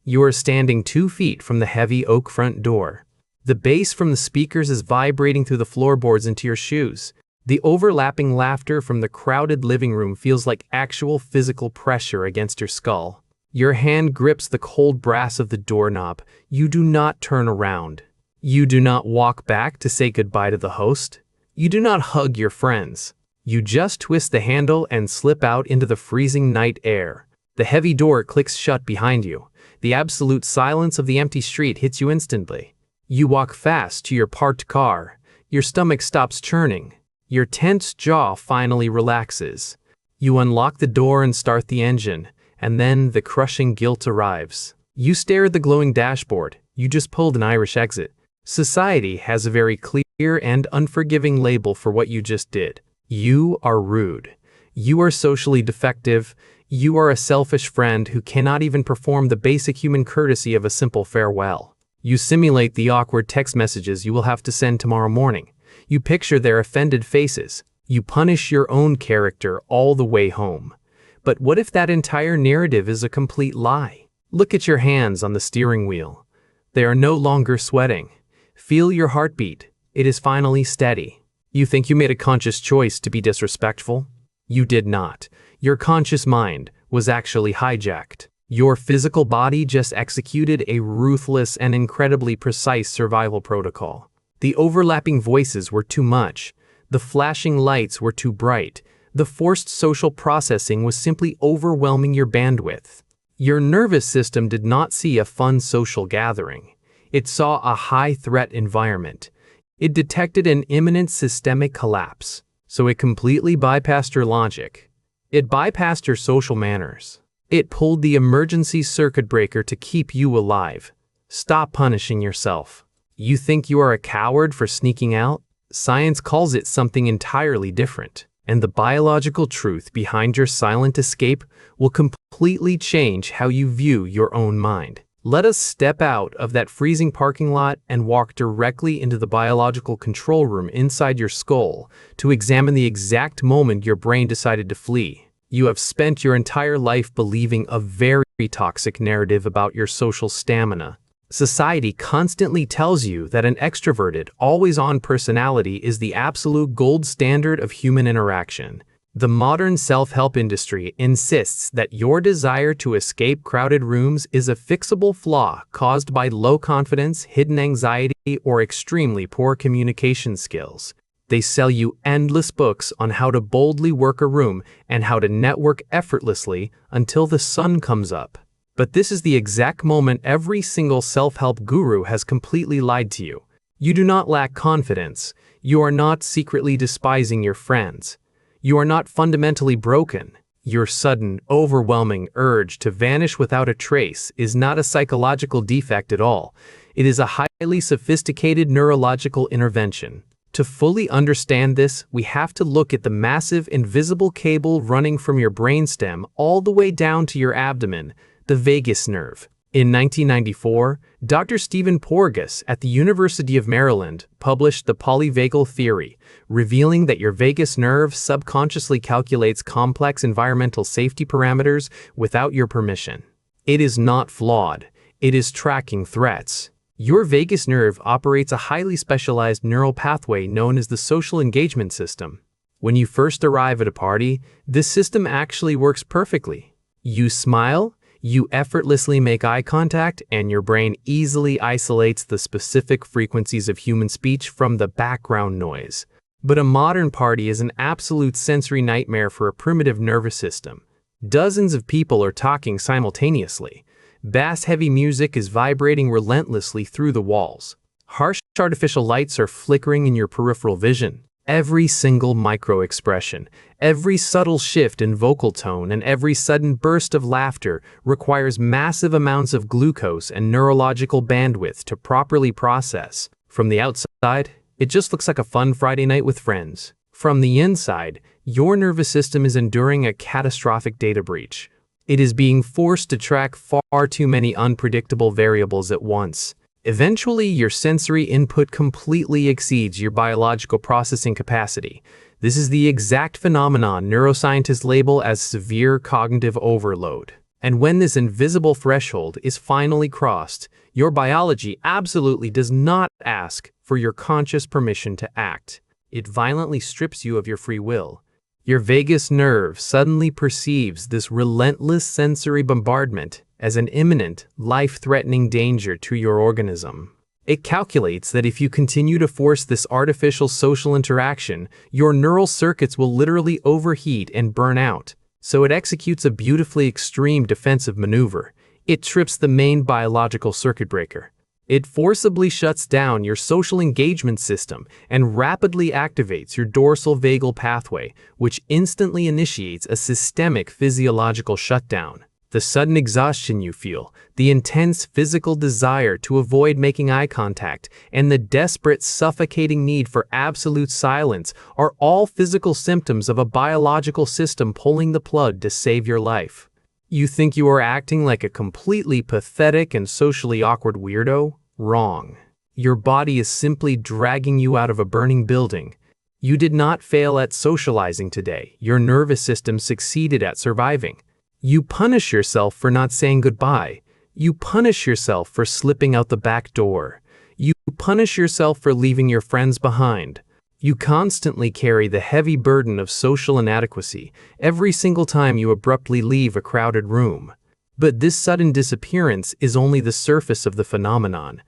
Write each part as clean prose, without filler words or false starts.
You are standing 2 feet from the heavy oak front door. The bass from the speakers is vibrating through the floorboards into your shoes. The overlapping laughter from the crowded living room feels like actual physical pressure against your skull. Your hand grips the cold brass of the doorknob. You do not turn around. You do not walk back to say goodbye to the host. You do not hug your friends. You just twist the handle and slip out into the freezing night air. The heavy door clicks shut behind you. The absolute silence of the empty street hits you instantly. You walk fast to your parked car. Your stomach stops churning. Your tense jaw finally relaxes. You unlock the door and start the engine, and then the crushing guilt arrives. You stare at the glowing dashboard. You just pulled an Irish exit. Society has a very clear and unforgiving label for what you just did. You are rude. You are socially defective. You are a selfish friend who cannot even perform the basic human courtesy of a simple farewell. You simulate the awkward text messages you will have to send tomorrow morning. You picture their offended faces. You punish your own character all the way home. But what if that entire narrative is a complete lie? Look at your hands on the steering wheel. They are no longer sweating. Feel your heartbeat. It is finally steady. You think you made a conscious choice to be disrespectful? You did not. Your conscious mind was actually hijacked. Your physical body just executed a ruthless and incredibly precise survival protocol. The overlapping voices were too much. The flashing lights were too bright. The forced social processing was simply overwhelming your bandwidth. Your nervous system did not see a fun social gathering. It saw a high-threat environment. It detected an imminent systemic collapse, so it completely bypassed your logic. It bypassed your social manners. It pulled the emergency circuit breaker to keep you alive. Stop punishing yourself. You think you are a coward for sneaking out? Science calls it something entirely different, and the biological truth behind your silent escape will completely change how you view your own mind. Let us step out of that freezing parking lot and walk directly into the biological control room inside your skull to examine the exact moment your brain decided to flee. You have spent your entire life believing a very toxic narrative about your social stamina. Society constantly tells you that an extroverted, always-on personality is the absolute gold standard of human interaction. The modern self-help industry insists that your desire to escape crowded rooms is a fixable flaw caused by low confidence, hidden anxiety, or extremely poor communication skills. They sell you endless books on how to boldly work a room and how to network effortlessly until the sun comes up. But this is the exact moment every single self-help guru has completely lied to you. You do not lack confidence. You are not secretly despising your friends. You are not fundamentally broken. Your sudden, overwhelming urge to vanish without a trace is not a psychological defect at all. It is a highly sophisticated neurological intervention. To fully understand this, we have to look at the massive invisible cable running from your brainstem all the way down to your abdomen, the vagus nerve. In 1994, Dr. Stephen Porges at the University of Maryland published the polyvagal theory, revealing that your vagus nerve subconsciously calculates complex environmental safety parameters without your permission. It is not flawed. It is tracking threats. Your vagus nerve operates a highly specialized neural pathway known as the social engagement system. When you first arrive at a party, this system actually works perfectly. You smile, you effortlessly make eye contact, and your brain easily isolates the specific frequencies of human speech from the background noise. But a modern party is an absolute sensory nightmare for a primitive nervous system. Dozens of people are talking simultaneously. Bass-heavy music is vibrating relentlessly through the walls. Harsh artificial lights are flickering in your peripheral vision. Every single micro-expression, every subtle shift in vocal tone, and every sudden burst of laughter requires massive amounts of glucose and neurological bandwidth to properly process. From the outside, it just looks like a fun Friday night with friends. From the inside, your nervous system is enduring a catastrophic data breach. It is being forced to track far too many unpredictable variables at once. Eventually, your sensory input completely exceeds your biological processing capacity. This is the exact phenomenon neuroscientists label as severe cognitive overload. And when this invisible threshold is finally crossed, your biology absolutely does not ask for your conscious permission to act. It violently strips you of your free will. Your vagus nerve suddenly perceives this relentless sensory bombardment as an imminent, life-threatening danger to your organism. It calculates that if you continue to force this artificial social interaction, your neural circuits will literally overheat and burn out. So it executes a beautifully extreme defensive maneuver. It trips the main biological circuit breaker. It forcibly shuts down your social engagement system and rapidly activates your dorsal vagal pathway, which instantly initiates a systemic physiological shutdown. The sudden exhaustion you feel, the intense physical desire to avoid making eye contact, and the desperate, suffocating need for absolute silence are all physical symptoms of a biological system pulling the plug to save your life. You think you are acting like a completely pathetic and socially awkward weirdo? Wrong. Your body is simply dragging you out of a burning building. You did not fail at socializing today. Your nervous system succeeded at surviving. You punish yourself for not saying goodbye. You punish yourself for slipping out the back door. You punish yourself for leaving your friends behind. You constantly carry the heavy burden of social inadequacy every single time you abruptly leave a crowded room. But this sudden disappearance is only the surface of the phenomenon.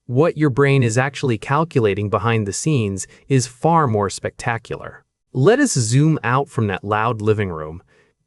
What your brain is actually calculating behind the scenes is far more spectacular. Let us zoom out from that loud living room.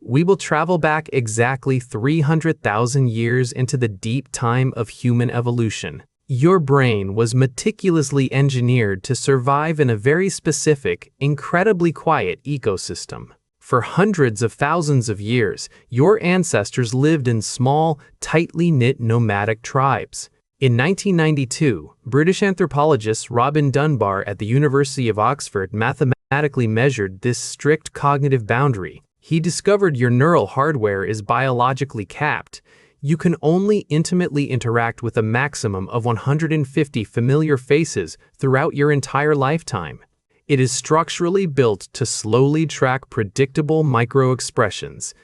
We will travel back exactly 300,000 years into the deep time of human evolution. Your brain was meticulously engineered to survive in a very specific, incredibly quiet ecosystem. For hundreds of thousands of years, your ancestors lived in small, tightly knit nomadic tribes. In 1992, British anthropologist Robin Dunbar at the University of Oxford mathematically measured this strict cognitive boundary. He discovered your neural hardware is biologically capped. You can only intimately interact with a maximum of 150 familiar faces throughout your entire lifetime. It is structurally built to slowly track predictable micro-expressions.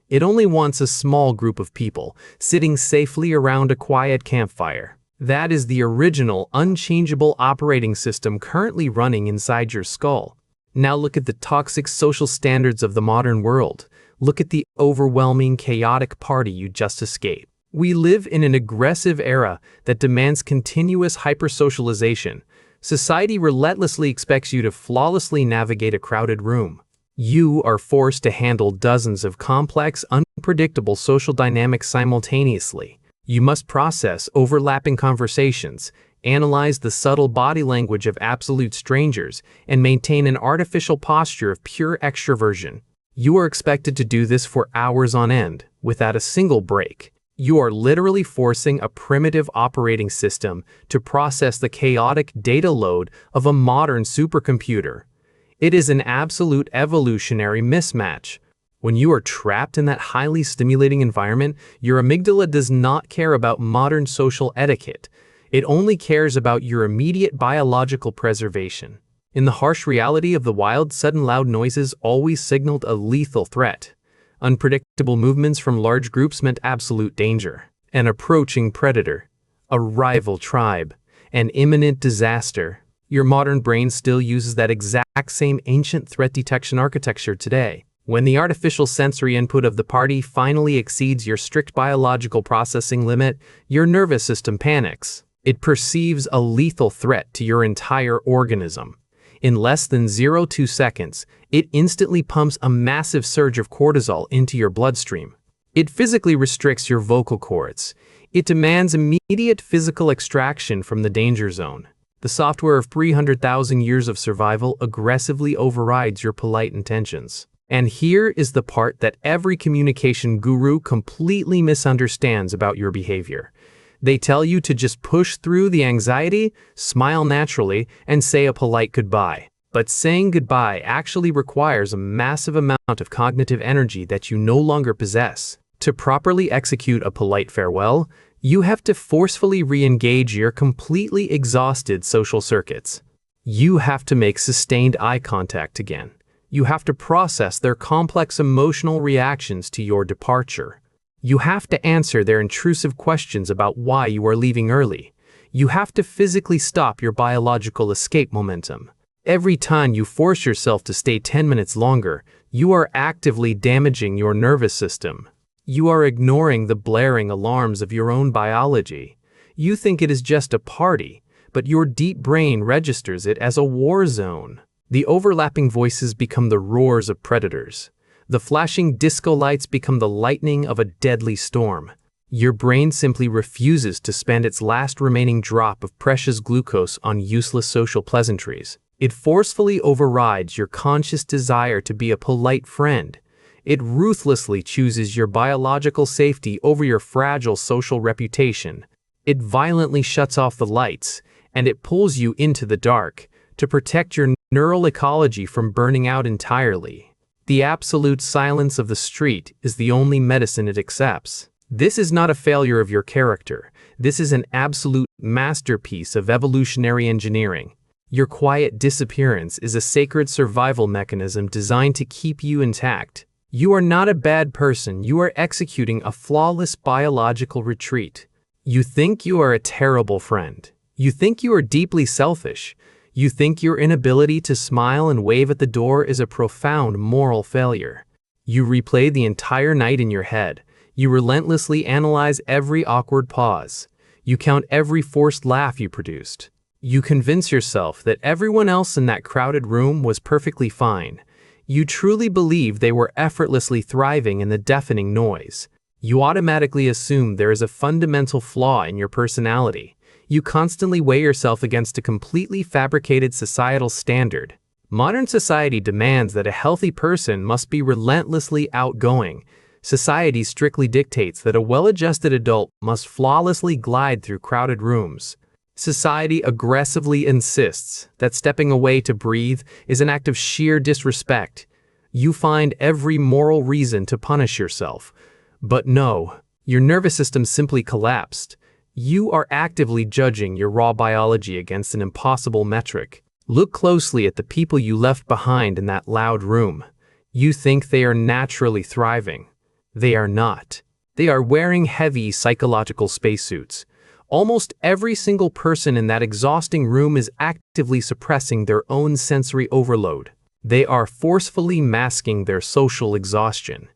It only wants a small group of people sitting safely around a quiet campfire. That is the original, unchangeable operating system currently running inside your skull. Now look at the toxic social standards of the modern world. Look at the overwhelming, chaotic party you just escaped. We live in an aggressive era that demands continuous hypersocialization. Society relentlessly expects you to flawlessly navigate a crowded room. You are forced to handle dozens of complex, unpredictable social dynamics simultaneously. You must process overlapping conversations, analyze the subtle body language of absolute strangers, and maintain an artificial posture of pure extroversion. You are expected to do this for hours on end, without a single break. You are literally forcing a primitive operating system to process the chaotic data load of a modern supercomputer. It is an absolute evolutionary mismatch. When you are trapped in that highly stimulating environment, your amygdala does not care about modern social etiquette. It only cares about your immediate biological preservation. In the harsh reality of the wild, sudden loud noises always signaled a lethal threat. Unpredictable movements from large groups meant absolute danger. An approaching predator, a rival tribe, an imminent disaster. Your modern brain still uses that exact same ancient threat detection architecture today. When the artificial sensory input of the party finally exceeds your strict biological processing limit, your nervous system panics. It perceives a lethal threat to your entire organism. In less than 0.2 seconds, it instantly pumps a massive surge of cortisol into your bloodstream. It physically restricts your vocal cords. It demands immediate physical extraction from the danger zone. The software of 300,000 years of survival aggressively overrides your polite intentions. And here is the part that every communication guru completely misunderstands about your behavior. They tell you to just push through the anxiety, smile naturally, and say a polite goodbye. But saying goodbye actually requires a massive amount of cognitive energy that you no longer possess. To properly execute a polite farewell, you have to forcefully re-engage your completely exhausted social circuits. You have to make sustained eye contact again. You have to process their complex emotional reactions to your departure. You have to answer their intrusive questions about why you are leaving early. You have to physically stop your biological escape momentum. Every time you force yourself to stay 10 minutes longer, you are actively damaging your nervous system. You are ignoring the blaring alarms of your own biology. You think it is just a party, but your deep brain registers it as a war zone. The overlapping voices become the roars of predators. The flashing disco lights become the lightning of a deadly storm. Your brain simply refuses to spend its last remaining drop of precious glucose on useless social pleasantries. It forcefully overrides your conscious desire to be a polite friend. It ruthlessly chooses your biological safety over your fragile social reputation. It violently shuts off the lights, and it pulls you into the dark to protect your neural ecology from burning out entirely. The absolute silence of the street is the only medicine it accepts. This is not a failure of your character. This is an absolute masterpiece of evolutionary engineering. Your quiet disappearance is a sacred survival mechanism designed to keep you intact. You are not a bad person. You are executing a flawless biological retreat. You think you are a terrible friend. You think you are deeply selfish. You think your inability to smile and wave at the door is a profound moral failure. You replay the entire night in your head. You relentlessly analyze every awkward pause. You count every forced laugh you produced. You convince yourself that everyone else in that crowded room was perfectly fine. You truly believe they were effortlessly thriving in the deafening noise. You automatically assume there is a fundamental flaw in your personality. You constantly weigh yourself against a completely fabricated societal standard. Modern society demands that a healthy person must be relentlessly outgoing. Society strictly dictates that a well-adjusted adult must flawlessly glide through crowded rooms. Society aggressively insists that stepping away to breathe is an act of sheer disrespect. You find every moral reason to punish yourself. But no, your nervous system simply collapsed. You are actively judging your raw biology against an impossible metric. Look closely at the people you left behind in that loud room. You think they are naturally thriving. They are not. They are wearing heavy psychological spacesuits. Almost every single person in that exhausting room is actively suppressing their own sensory overload. They are forcefully masking their social exhaustion.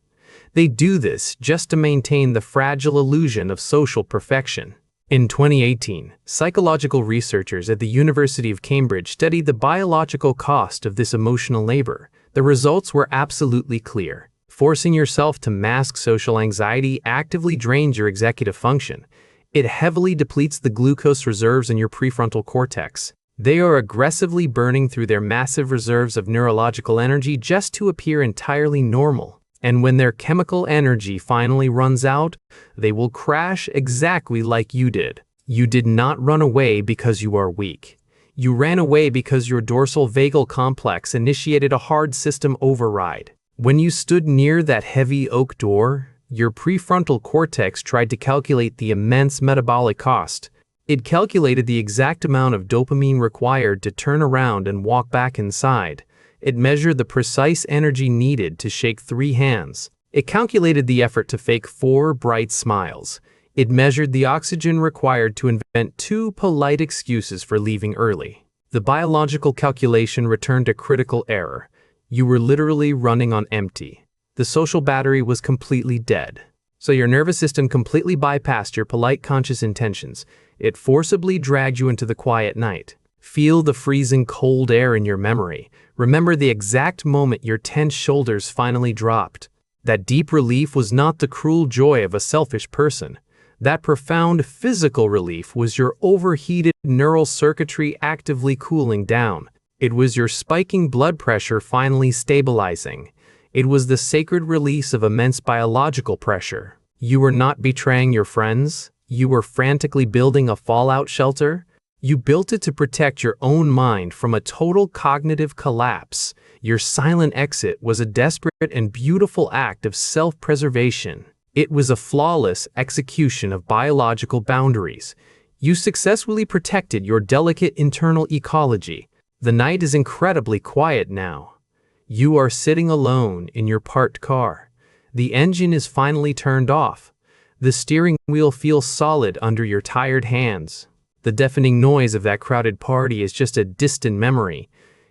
They do this just to maintain the fragile illusion of social perfection. In 2018, psychological researchers at the University of Cambridge studied the biological cost of this emotional labor. The results were absolutely clear. Forcing yourself to mask social anxiety actively drains your executive function. It heavily depletes the glucose reserves in your prefrontal cortex. They are aggressively burning through their massive reserves of neurological energy just to appear entirely normal. And when their chemical energy finally runs out, they will crash exactly like you did. You did not run away because you are weak. You ran away because your dorsal vagal complex initiated a hard system override. When you stood near that heavy oak door, your prefrontal cortex tried to calculate the immense metabolic cost. It calculated the exact amount of dopamine required to turn around and walk back inside. It measured the precise energy needed to shake 3 hands. It calculated the effort to fake 4 bright smiles. It measured the oxygen required to invent 2 polite excuses for leaving early. The biological calculation returned a critical error. You were literally running on empty. The social battery was completely dead. So your nervous system completely bypassed your polite conscious intentions. It forcibly dragged you into the quiet night. Feel the freezing cold air in your memory. Remember the exact moment your tense shoulders finally dropped. That deep relief was not the cruel joy of a selfish person. That profound physical relief was your overheated neural circuitry actively cooling down. It was your spiking blood pressure finally stabilizing. It was the sacred release of immense biological pressure. You were not betraying your friends. You were frantically building a fallout shelter. You built it to protect your own mind from a total cognitive collapse. Your silent exit was a desperate and beautiful act of self-preservation. It was a flawless execution of biological boundaries. You successfully protected your delicate internal ecology. The night is incredibly quiet now. You are sitting alone in your parked car. The engine is finally turned off. The steering wheel feels solid under your tired hands. The deafening noise of that crowded party is just a distant memory.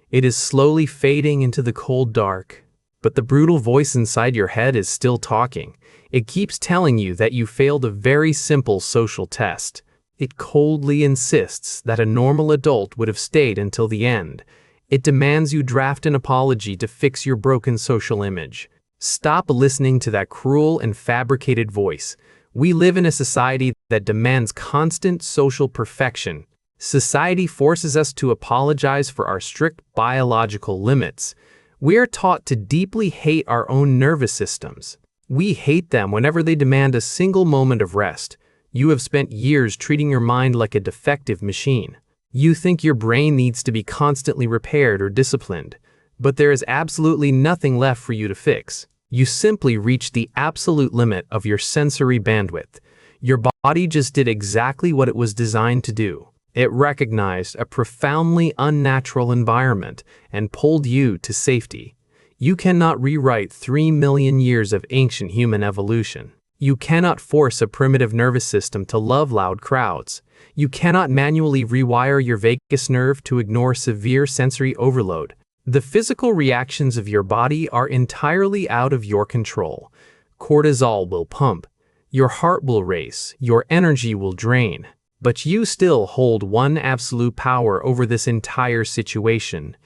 It is slowly fading into the cold dark. But the brutal voice inside your head is still talking. It keeps telling you that you failed a very simple social test. It coldly insists that a normal adult would have stayed until the end. It demands you draft an apology to fix your broken social image. Stop listening to that cruel and fabricated voice. We live in a society that demands constant social perfection. Society forces us to apologize for our strict biological limits. We are taught to deeply hate our own nervous systems. We hate them whenever they demand a single moment of rest. You have spent years treating your mind like a defective machine. You think your brain needs to be constantly repaired or disciplined, but there is absolutely nothing left for you to fix. You simply reached the absolute limit of your sensory bandwidth. Your body just did exactly what it was designed to do. It recognized a profoundly unnatural environment and pulled you to safety. You cannot rewrite 3 million years of ancient human evolution. You cannot force a primitive nervous system to love loud crowds. You cannot manually rewire your vagus nerve to ignore severe sensory overload. The physical reactions of your body are entirely out of your control. Cortisol will pump. Your heart will race. Your energy will drain. But you still hold one absolute power over this entire situation.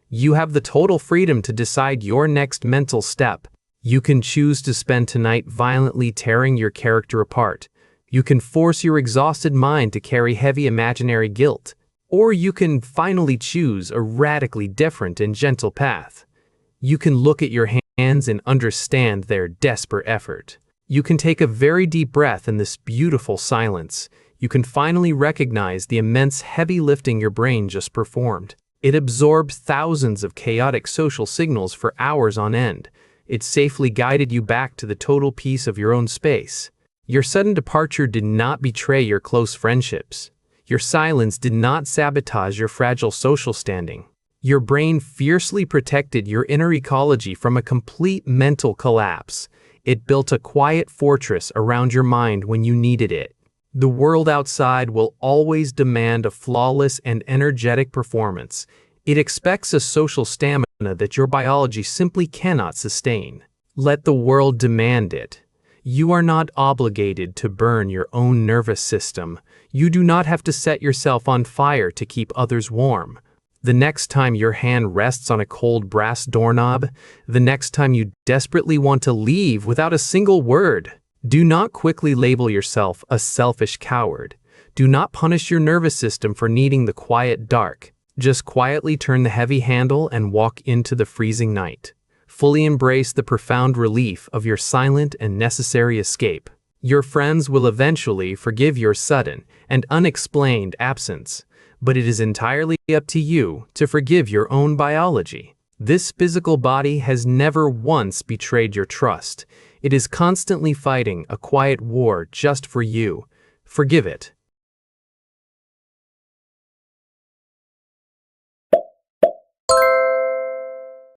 You have the total freedom to decide your next mental step. You can choose to spend tonight violently tearing your character apart. You can force your exhausted mind to carry heavy imaginary guilt. Or you can finally choose a radically different and gentle path. You can look at your hands and understand their desperate effort. You can take a very deep breath in this beautiful silence. You can finally recognize the immense heavy lifting your brain just performed. It absorbed thousands of chaotic social signals for hours on end. It safely guided you back to the total peace of your own space. Your sudden departure did not betray your close friendships. Your silence did not sabotage your fragile social standing. Your brain fiercely protected your inner ecology from a complete mental collapse. It built a quiet fortress around your mind when you needed it. The world outside will always demand a flawless and energetic performance. It expects a social stamina that your biology simply cannot sustain. Let the world demand it. You are not obligated to burn your own nervous system. You do not have to set yourself on fire to keep others warm. The next time your hand rests on a cold brass doorknob, the next time you desperately want to leave without a single word, do not quickly label yourself a selfish coward. Do not punish your nervous system for needing the quiet dark. Just quietly turn the heavy handle and walk into the freezing night. Fully embrace the profound relief of your silent and necessary escape. Your friends will eventually forgive your sudden and unexplained absence, but it is entirely up to you to forgive your own biology. This physical body has never once betrayed your trust. It is constantly fighting a quiet war just for you. Forgive it.